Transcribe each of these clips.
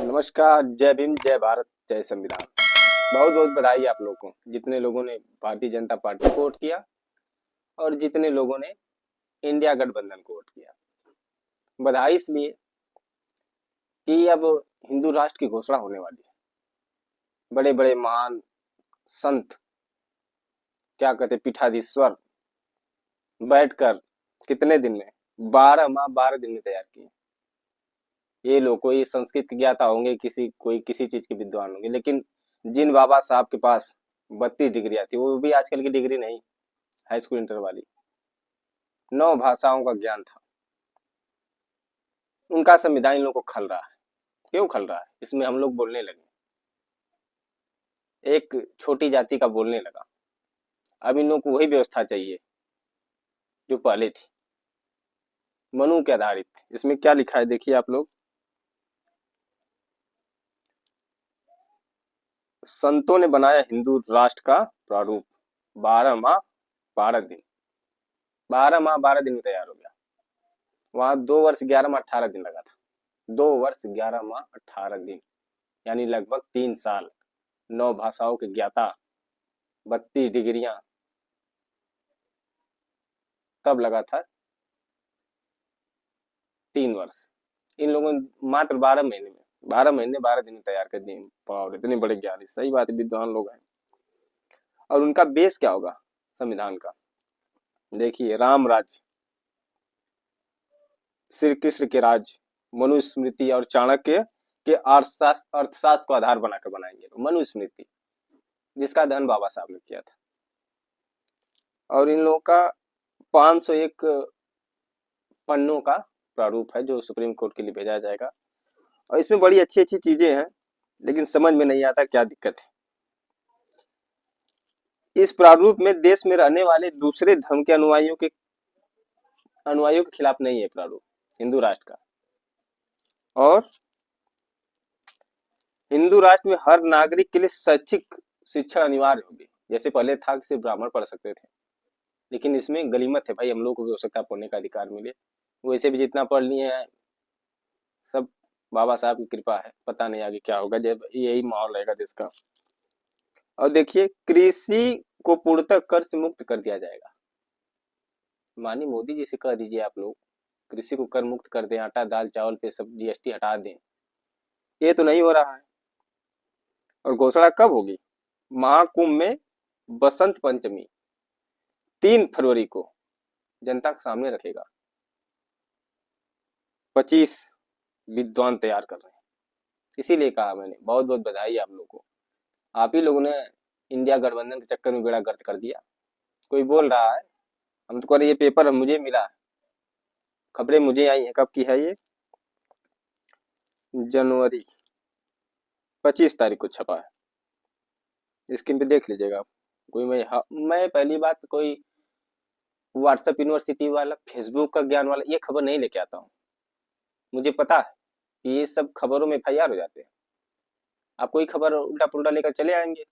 नमस्कार, जय भीम, जय भारत, जय संविधान। बहुत बहुत बधाई आप लोगों को, जितने लोगों ने भारतीय जनता पार्टी को वोट किया और जितने लोगों ने इंडिया गठबंधन को वोट किया। बधाई इसलिए कि अब हिंदू राष्ट्र की घोषणा होने वाली है। बड़े बड़े महान संत, क्या कहते, पीठाधीश्वर बैठकर कितने दिन में 12 माह 12 दिन में तैयार किए। ये लोग कोई संस्कृत के ज्ञाता होंगे, कोई किसी चीज के विद्वान होंगे, लेकिन जिन बाबा साहब के पास 32 डिग्रियां थी, वो भी आजकल की डिग्री नहीं, हाई स्कूल इंटर वाली, 9 भाषाओं का ज्ञान था। उनका संविधान इन लोगों को खल रहा है। क्यों खल रहा है? इसमें हम लोग बोलने लगे, एक छोटी जाति का बोलने लगा। अब इन लोगों को वही व्यवस्था चाहिए जो पहले थी, मनु के आधारित। इसमें क्या लिखा है देखिए आप लोग। संतों ने बनाया हिंदू राष्ट्र का प्रारूप, 12 माह 12 दिन, 12 माह 12 दिन में तैयार हो गया। वहां 2 वर्ष 11 माह 18 दिन लगा था। 2 वर्ष 11 माह 18 दिन, यानी लगभग 3 साल। 9 भाषाओं के ज्ञाता, 32 डिग्रियां, तब लगा था 3 वर्ष। इन लोगों ने मात्र 12 महीने में, 12 महीने 12 दिन में तैयार कर दिए। और इतने बड़े ज्ञानी, सही बात है, विद्वान लोग हैं। और उनका बेस क्या होगा संविधान का? देखिए, राम राज्य, श्री कृष्ण के राज्य, मनुस्मृति और चाणक्य के अर्थशास्त्र को आधार बनाकर बनाएंगे। मनुस्मृति, जिसका अध्ययन बाबा साहब ने किया था। और इन लोगों का 501 पन्नों का प्रारूप है, जो सुप्रीम कोर्ट के लिए भेजा जाएगा। और इसमें बड़ी अच्छी अच्छी चीजें हैं, लेकिन समझ में नहीं आता क्या दिक्कत है। इस प्रारूप में देश में रहने वाले दूसरे धर्म के अनुयायियों के खिलाफ नहीं है प्रारूप हिंदू राष्ट्र का। और हिंदू राष्ट्र में हर नागरिक के लिए शैक्षिक शिक्षा अनिवार्य होगी। जैसे पहले था कि सिर्फ ब्राह्मण पढ़ सकते थे, लेकिन इसमें गलीमत है भाई, हम लोग को भी हो सकता है पढ़ने का अधिकार मिले। वैसे भी जितना पढ़ लिए हैं सब बाबा साहब की कृपा है। पता नहीं आगे क्या होगा जब यही माहौल रहेगा देश का। और देखिए, कृषि को पूर्णतः कर से मुक्त कर दिया जाएगा। माननीय मोदी जी से कह दीजिए आप लोग, कृषि को कर मुक्त कर दें, आटा दाल चावल पे सब जीएसटी हटा दें। ये तो नहीं हो रहा है। और घोषणा कब होगी? महाकुंभ में बसंत पंचमी 3 फरवरी को जनता के सामने रखेगा। 25 विद्वान तैयार कर रहे हैं। इसीलिए कहा मैंने, बहुत बहुत बधाई आप लोगों को। आप ही लोगों ने इंडिया गठबंधन के चक्कर में बेड़ा गर्क कर दिया। कोई बोल रहा है, हम तो कह रहे ये पेपर मुझे मिला है, खबरें मुझे आई हैं। कब की है ये? जनवरी 25 तारीख को छपा है। स्क्रीन पे देख लीजिएगा। कोई मैं पहली बात कोई व्हाट्सएप यूनिवर्सिटी वाला, फेसबुक का ज्ञान वाला ये खबर नहीं लेके आता हूँ। मुझे पता है कि ये सब खबरों में एफआईआर हो जाते हैं। आप कोई खबर उल्टा पुल्टा लेकर चले आएंगे,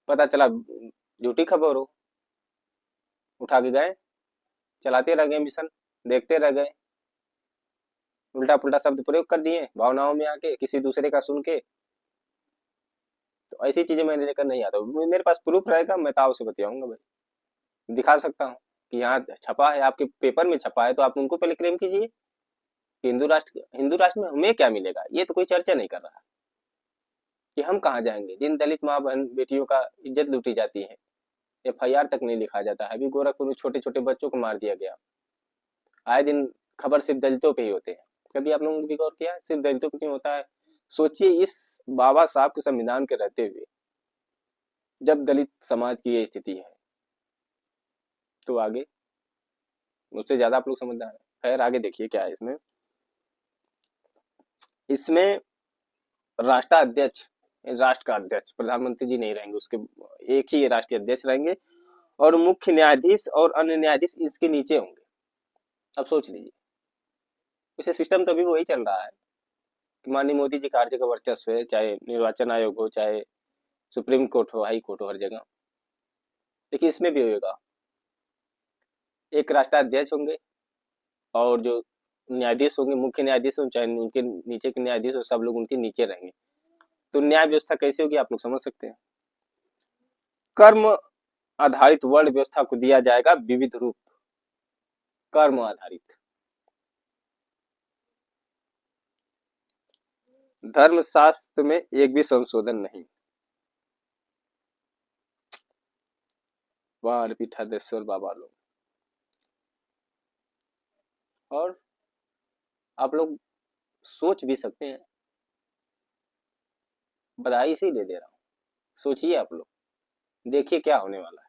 पता चला झूठी खबर हो, उठा के गए, चलाते रह गए मिशन, देखते रह गए, उल्टा पुल्टा शब्द प्रयोग कर दिए भावनाओं में आके, किसी दूसरे का सुन के। तो ऐसी चीजें मैं लेकर नहीं आता। मेरे पास प्रूफ रहेगा, मैं ताव से बतियाऊंगा भाई, दिखा सकता हूँ कि यहाँ छपा है, आपके पेपर में छपा है, तो आप उनको पहले क्लेम कीजिए कि हिंदू राष्ट्र में हमें क्या मिलेगा। ये तो कोई चर्चा नहीं कर रहा कि हम कहाँ जाएंगे। जिन दलित माँ बहन बेटियों का इज्जत लूटी जाती है, एफआईआर तक नहीं लिखा जाता है। अभी गोरखपुर में छोटे छोटे बच्चों को मार दिया गया। आए दिन खबर सिर्फ दलितों पे ही होते हैं। कभी आप लोगों ने भी गौर किया सिर्फ दलितों पे क्यों होता है? सोचिए, इस बाबा साहब के संविधान के रहते हुए जब दलित समाज की ये स्थिति है, तो आगे मुझसे ज्यादा आप लोग समझदार है। खैर, आगे देखिए क्या है इसमें। इसमें राष्ट्राध्यक्ष, राष्ट्र का अध्यक्ष, प्रधानमंत्री जी नहीं रहेंगे, उसके एक ही राष्ट्रीय अध्यक्ष रहेंगे। और मुख्य न्यायाधीश और अन्य न्यायाधीश इसके नीचे होंगे। अब सोच लीजिए, वैसे सिस्टम तो अभी वही चल रहा है कि माननीय मोदी जी का हर जगह वर्चस्व है, चाहे निर्वाचन आयोग हो, चाहे सुप्रीम कोर्ट हो, हाई कोर्ट हो, हर जगह। देखिए, इसमें भी होगा, एक राष्ट्राध्यक्ष होंगे और जो न्यायाधीश होंगे, मुख्य न्यायाधीश हो चाहे उनके नीचे के न्यायाधीश हो, सब लोग उनके नीचे रहेंगे। तो न्याय व्यवस्था कैसे होगी आप लोग समझ सकते हैं। कर्म आधारित वर्ण व्यवस्था को दिया जाएगा विविध रूप। कर्म आधारित, धर्मशास्त्र में एक भी संशोधन नहीं। वाह पीठाधीश्वर बाबा लोग। और आप लोग सोच भी सकते हैं, बधाई से दे दे रहा हूं, सोचिए आप लोग, देखिए क्या होने वाला है।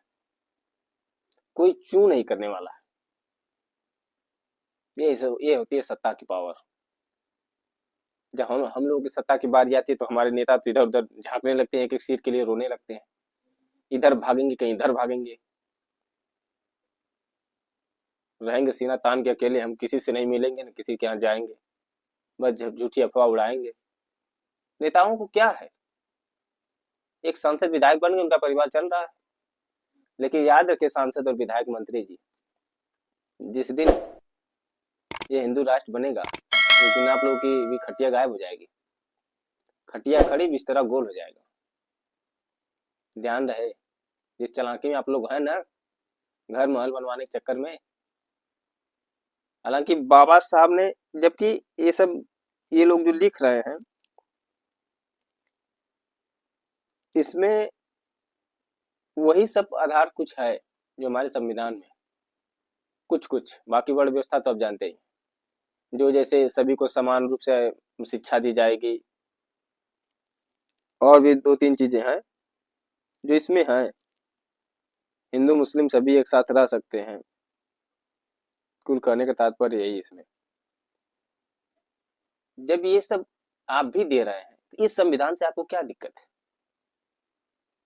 कोई चू नहीं करने वाला है। ये होती है सत्ता की पावर। जब हम लोगों की सत्ता की बारी आती है तो हमारे नेता तो इधर उधर झांकने लगते हैं, एक एक सीट के लिए रोने लगते हैं, इधर भागेंगे कहीं इधर भागेंगे, रहेंगे सीना तान के अकेले, हम किसी से नहीं मिलेंगे न किसी के यहाँ जाएंगे, बस झूठी अफवाह उड़ाएंगे। नेताओं को क्या है, एक सांसद विधायक बन गए उनका परिवार चल रहा है। लेकिन याद रखे सांसद और विधायक मंत्री जी, जिस दिन ये हिंदू राष्ट्र बनेगा उस दिन आप लोगों की भी खटिया गायब हो जाएगी, खटिया खड़ी बिस्तरा गोल हो जाएगा। ध्यान रहे, जिस चालाकी में आप लोग हैं ना घर महल बनवाने के चक्कर में। हालांकि बाबा साहब ने, जबकि ये सब ये लोग जो लिख रहे हैं इसमें वही सब आधार कुछ है जो हमारे संविधान में, कुछ कुछ, बाकी वर्ग व्यवस्था तो आप जानते ही, जो जैसे सभी को समान रूप से शिक्षा दी जाएगी, और भी दो तीन चीजें हैं जो इसमें है। हिंदू मुस्लिम सभी एक साथ रह सकते हैं, कुल कहने का तात्पर्य यही इसमें। जब ये सब आप भी दे रहे हैं तो इस संविधान से आपको क्या दिक्कत है।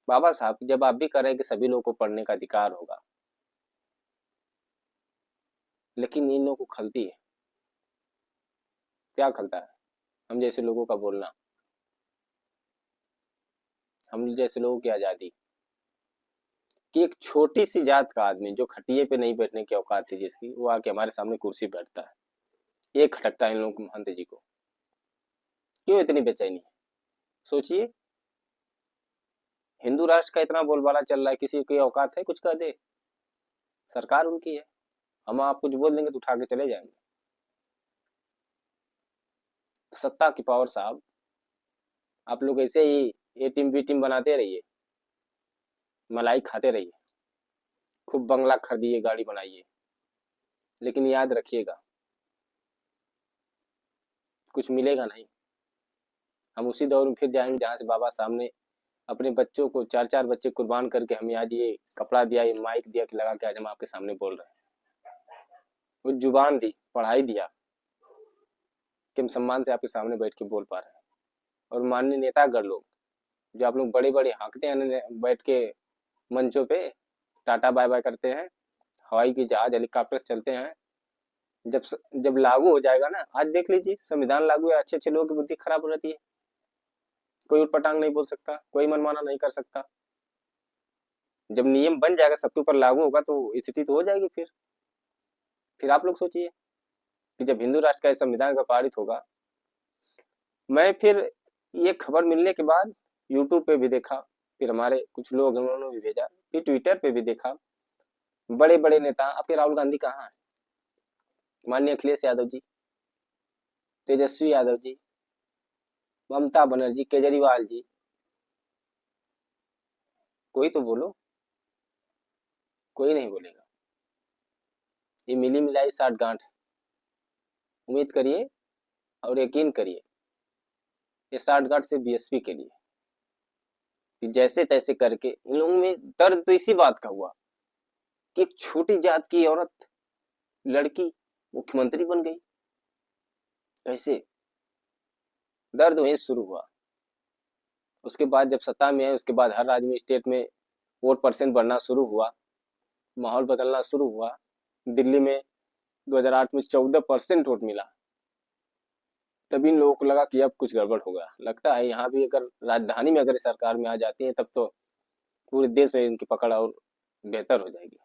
बाबा साहब जब आप भी कह रहे हैं कि सभी लोगों को पढ़ने का अधिकार होगा, लेकिन इन लोगों को खलती है, क्या खलता है, हम जैसे लोगों का बोलना, हम जैसे लोगों की आजादी, कि एक छोटी सी जात का आदमी जो खटिए पे नहीं बैठने की औकात थी जिसकी, वो आके हमारे सामने कुर्सी बैठता है। एक खटकता है इन लोगों को महंत जी को, क्यों इतनी बेचैनी है। सोचिए, हिंदू राष्ट्र का इतना बोलबाला चल रहा है, किसी की औकात है कुछ कह दे, सरकार उनकी है, हम आप कुछ बोल देंगे तो उठा के चले जाएंगे। सत्ता की पावर साहब, आप लोग ऐसे ही ए टीम बी टीम बनाते रहिए, मलाई खाते रहिए, खूब बंगला खरीदिए गाड़ी बनाइए, लेकिन याद रखिएगा कुछ मिलेगा नहीं। हम उसी दौर में फिर जाएंगे जहां से बाबा साहब ने अपने बच्चों को, चार चार बच्चे कुर्बान करके हमें आज ये कपड़ा दिया, ये माइक दिया कि लगा के आज हम आपके सामने बोल रहे हैं, वो जुबान दी, पढ़ाई दिया कि हम सम्मान से आपके सामने बैठ के बोल पा रहे हैं। और माननीय नेतागण लोग जो आप लोग बड़े बड़े हाँकते हैं बैठ के मंचों पे, टाटा बाय बाय करते हैं, हवाई की जहाज हेलीकॉप्टर चलते हैं, जब जब लागू हो जाएगा ना, आज देख लीजिए संविधान लागू है, अच्छे अच्छे लोगों की बुद्धि खराब हो रहती है, कोई उटपटांग नहीं बोल सकता, कोई मनमाना नहीं कर सकता। जब नियम बन जाएगा सबके ऊपर लागू होगा तो स्थिति तो हो जाएगी। फिर आप लोग सोचिए कि जब हिंदू राष्ट्र का संविधान का पारित होगा। मैं फिर ये खबर मिलने के बाद यूट्यूब पे भी देखा, फिर हमारे कुछ लोग उन्होंने भी भेजा, फिर ट्विटर पे भी देखा, बड़े बड़े नेता, आपके राहुल गांधी कहाँ है, माननीय अखिलेश यादव जी, तेजस्वी यादव जी, ममता बनर्जी, केजरीवाल जी, कोई तो बोलो, कोई नहीं बोलेगा। ये मिली मिलाई साठ गांठ, उम्मीद करिए और यकीन करिए ये साठ गांठ से बीएसपी के लिए, कि जैसे तैसे करके इन लोगों में दर्द तो इसी बात का हुआ कि एक छोटी जात की औरत, लड़की मुख्यमंत्री बन गई, कैसे दर्द वहीं शुरू हुआ। उसके बाद जब सत्ता में आए उसके बाद हर राज्य में, स्टेट में वोट परसेंट बढ़ना शुरू हुआ, माहौल बदलना शुरू हुआ। दिल्ली में 2008 में 14% वोट मिला, तभी इन लोगों को लगा कि अब कुछ गड़बड़ होगा। लगता है यहाँ भी अगर राजधानी में अगर सरकार में आ जाती है तब तो पूरे देश में इनकी पकड़ और बेहतर हो जाएगी।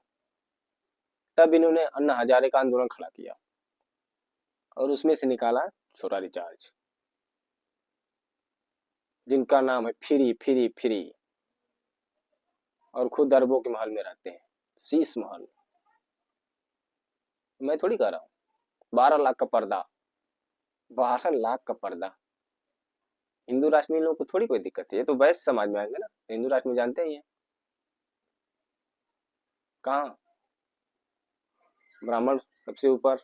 तब इन्होंने अन्ना हजारे का आंदोलन खड़ा किया, और उसमें से निकाला छोटा रिचार्ज, जिनका नाम है फ्री फ्री फ्री, और खुद अरबों के महल में रहते हैं, शीश महल। मैं थोड़ी कह रहा हूँ। 12 लाख का पर्दा, 12 लाख का पर्दा। हिंदू राष्ट्र में इन लोगों को थोड़ी कोई दिक्कत है, ये तो वैश्य समाज में आएंगे ना, हिंदू राष्ट्र में जानते ही हैं। कहाँ ब्राह्मण सबसे ऊपर,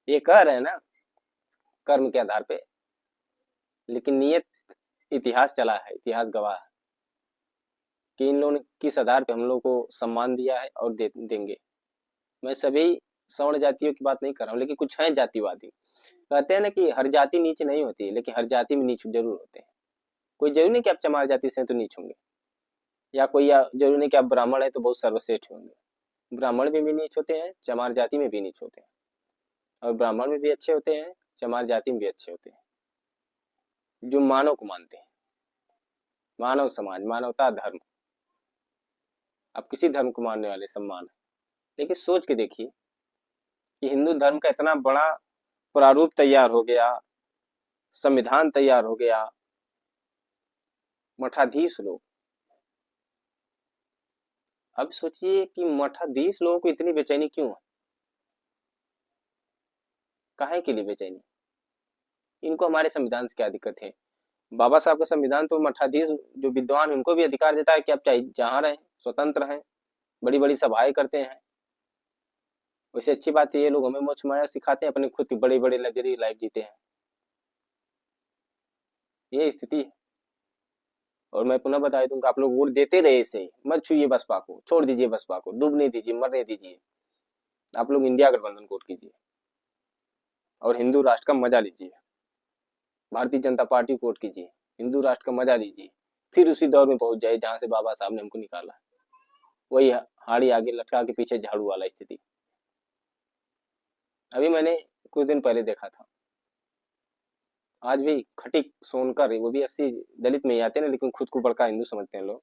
ये कह रहे हैं ना कर्म के आधार पे, लेकिन नियत इतिहास चला है, इतिहास गवाह है कि इन लोगों ने किस आधार पे हम लोग को सम्मान दिया है और देंगे। मैं सभी सवर्ण जातियों की बात नहीं कर रहा हूँ, लेकिन कुछ हैं जातिवादी, कहते हैं ना कि हर जाति नीच नहीं होती, लेकिन हर जाति में नीच जरूर होते हैं। कोई जरूरी नहीं कि आप चमार जाति से तो नीच होंगे, या कोई जरूरी नहीं कि आप ब्राह्मण है तो बहुत सर्वश्रेष्ठ होंगे। ब्राह्मण में भी नीच होते हैं, चमार जाति में भी नीच होते हैं, और ब्राह्मण में भी अच्छे होते हैं, चमार जाति में भी अच्छे होते हैं, जो मानव को मानते हैं, मानव समाज, मानवता, धर्म। आप किसी धर्म को मानने वाले सम्मान है, लेकिन सोच के देखिए कि हिंदू धर्म का इतना बड़ा प्रारूप तैयार हो गया, संविधान तैयार हो गया, मठाधीश लोग, अब सोचिए कि मठाधीश लोगों को इतनी बेचैनी क्यों है, काहे के लिए बेचैनी, इनको हमारे संविधान से क्या दिक्कत है। बाबा साहब का संविधान तो मठाधीश जो विद्वान उनको भी अधिकार देता है कि आप चाहे जहां रहें, स्वतंत्र हैं, बड़ी बड़ी सभाएं करते हैं। वैसे अच्छी बात है, ये लोग हमें मोक्ष माया सिखाते हैं, अपने खुद की बड़ी बड़ी लग्जरी लाइफ जीते हैं, ये स्थिति है। और मैं पुनः बता दूंगा, आप लोग वोट देते रहे, इसे मत छूइए बसपा को, छोड़ दीजिए बसपा को, डूबने दीजिए, मरने दीजिए। आप लोग इंडिया गठबंधन को वोट कीजिए और हिंदू राष्ट्र का मजा लीजिए, भारतीय जनता पार्टी को वोट कीजिए, हिंदू राष्ट्र का मजा लीजिए, फिर उसी दौर में पहुंच जाए जहां से बाबा साहब ने हमको निकाला, वही हाड़ी आगे लटका के पीछे झाड़ू वाला स्थिति। अभी मैंने कुछ दिन पहले देखा था, आज भी खटीक सोनकर, वो भी 80 दलित में ही आते हैं, लेकिन खुद को बड़का हिंदू समझते हैं लोग,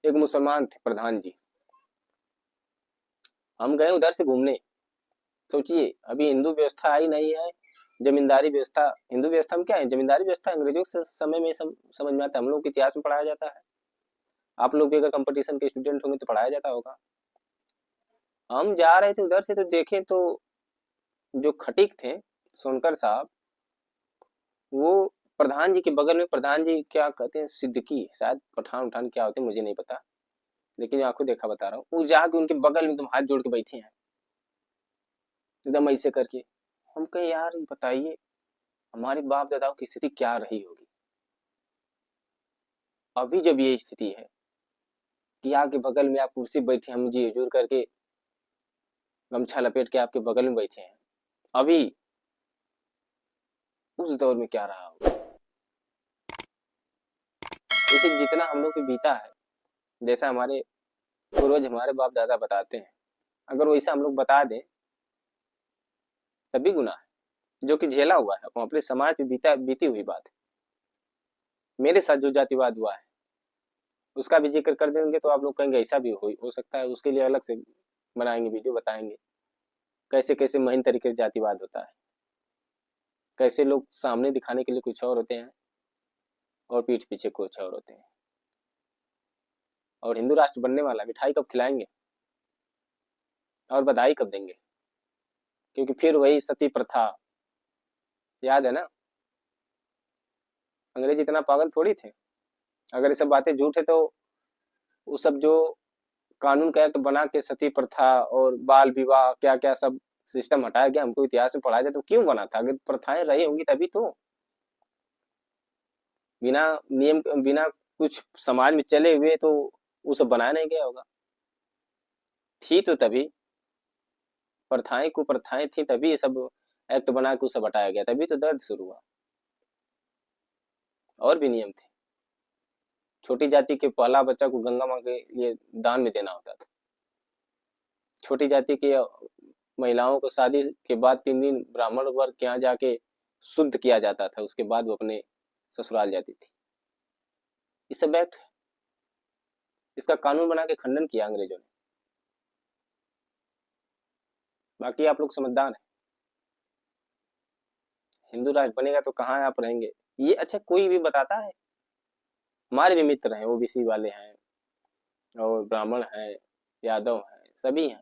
एक मुसलमान थे प्रधान जी, हम गए उधर से घूमने। सोचिए अभी हिंदू व्यवस्था आई नहीं है, जमींदारी व्यवस्था, हिंदू व्यवस्था में क्या है, जमींदारी व्यवस्था अंग्रेजों के समय में समझ में आता है, हम लोग के इतिहास में पढ़ाया जाता है, आप लोग भी अगर कंपटीशन के स्टूडेंट होंगे तो पढ़ाया जाता होगा। हम जा रहे थे उधर से तो देखे तो जो खटीक थे सोनकर साहब, वो प्रधान जी के बगल में, प्रधान जी क्या कहते हैं, सिद्दीकी शायद, पठान उठान क्या होते हैं मुझे नहीं पता, लेकिन आंखों देखा बता रहा हूँ, वो जाके उनके बगल में एकदम हाथ जोड़ के बैठे हैं, एकदम ऐसे करके। हम कहे यार बताइए हमारे बाप दादाओं की स्थिति क्या रही होगी। अभी जब ये स्थिति है कि आके बगल में आप कुर्सी बैठे, हम जी हजूर करके गमछा लपेट के आपके बगल में बैठे हैं, अभी उस दौर में क्या रहा होगा। लेकिन जितना हम लोग पे बीता है, जैसा हमारे पूर्वज हमारे बाप दादा बताते हैं, अगर वैसा हम लोग बता दें तभी गुनाह है, जो कि झेला हुआ है, अपने समाज पे बीती हुई बात है। मेरे साथ जो जातिवाद हुआ है उसका भी जिक्र कर देंगे तो आप लोग कहेंगे ऐसा भी हो सकता है, उसके लिए अलग से बनाएंगे वीडियो, बताएंगे कैसे कैसे महीन तरीके से जातिवाद होता है, कैसे लोग सामने दिखाने के लिए कुछ और होते हैं और पीठ पीछे कुछ और होते हैं। और हिंदू राष्ट्र बनने वाला, मिठाई कब खिलाएंगे और बधाई कब देंगे, क्योंकि फिर वही सती प्रथा, याद है ना, अंग्रेज इतना पागल थोड़ी थे। अगर ये सब बातें झूठ है तो वो सब जो कानून का एक्ट बना के सती प्रथा और बाल विवाह क्या क्या सब सिस्टम हटाया गया, हमको इतिहास में पढ़ाया जाए तो क्यों बना था, अगर प्रथाएं रही होंगी तभी तो, बिना नियम, बिना कुछ समाज में चले हुए तो वो सब बनाया नहीं गया होगा। थी तो तभी प्रथाएं, कुप्रथाएं थी तभी ये सब एक्ट बना के सब हटाया गया, तभी तो दर्द शुरू हुआ। और भी नियम थे, छोटी जाति के पहला बच्चा को गंगा माँ के लिए दान में देना होता था, छोटी जाति के महिलाओं को शादी के बाद 3 दिन ब्राह्मण वर्ग के यहाँ जाके शुद्ध किया जाता था, उसके बाद वो अपने ससुराल जाती थी। ये सब एक्ट, इसका कानून बना के खंडन किया अंग्रेजों ने। बाकी आप लोग समझदार हैं, हिंदू राष्ट्र बनेगा तो कहाँ आप रहेंगे? ये अच्छा कोई भी बताता है? हमारे भी मित्र हैं, ओबीसी वाले हैं और ब्राह्मण हैं, यादव हैं, सभी हैं।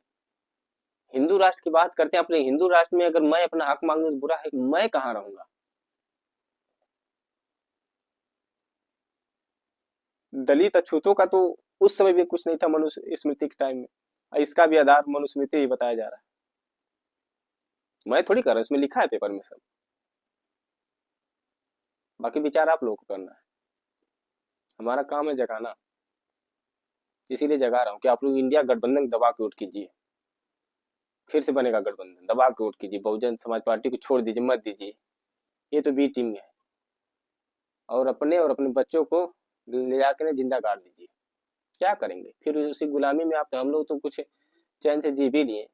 हिंदू राष्ट्र की बात करते हैं, अपने हिंदू राष्ट्र में अगर मैं अपना हक मांगू तो बुरा है? मैं कहाँ रहूंगा? दलित अछूतों का तो उस समय भी कुछ नहीं था मनुस्मृति के टाइम में, और इसका भी आधार मनुस्मृति ही बताया जा रहा है। मैं थोड़ी कर रहा हूँ, इसमें लिखा है पेपर में सब। बाकी विचार आप लोगों को करना है, हमारा काम है जगाना। इसीलिए जगा रहा हूँ कि आप लोग इंडिया गठबंधन दबा के वोट कीजिए। फिर से बनेगा गठबंधन, दबा के वोट कीजिए। बहुजन समाज पार्टी को छोड़ दीजिए, मत दीजिए। ये तो बी टीम है। और अपने बच्चों को ले जाकर ना जिंदा गाड़ दीजिए। क्या करेंगे फिर उसी गुलामी में? आप तो, हम लोग तो कुछ चैन से जी भी लिए।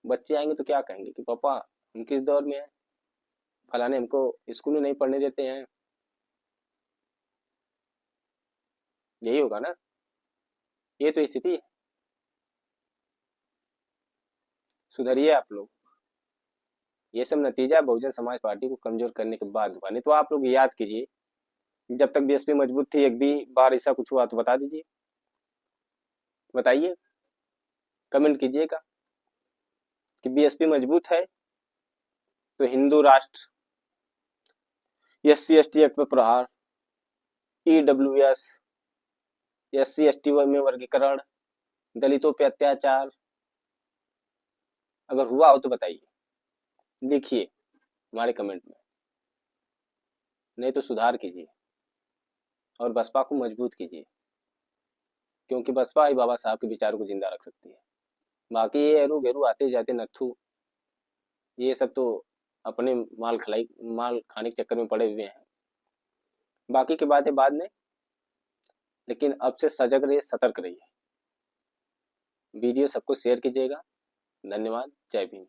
बच्चे आएंगे तो क्या कहेंगे कि पापा हम किस दौर में हैं, फलाने हमको स्कूल में नहीं पढ़ने देते हैं। यही होगा ना, ये तो स्थिति है। सुधरिए आप लोग। ये सब नतीजा बहुजन समाज पार्टी को कमजोर करने के बाद हुआ। नहीं तो आप लोग याद कीजिए, जब तक बीएसपी मजबूत थी, एक भी बार ऐसा कुछ हुआ तो बता दीजिए, बताइए, कमेंट कीजिएगा कि बीएसपी मजबूत है तो हिंदू राष्ट्र, SC ST एक्ट पर प्रहार, EWS, SC ST में वर्गीकरण, दलितों पे अत्याचार, अगर हुआ हो तो बताइए, लिखिए हमारे कमेंट में। नहीं तो सुधार कीजिए और बसपा को मजबूत कीजिए, क्योंकि बसपा ही बाबा साहब के विचारों को जिंदा रख सकती है। बाकी ये हरू घेरू आते जाते नत्थु, ये सब तो अपने माल खाने के चक्कर में पड़े हुए हैं। बाकी की बातें बाद में, लेकिन अब से सजग रहिए, सतर्क रहिए। वीडियो सबको शेयर कीजिएगा। धन्यवाद। जय भीम।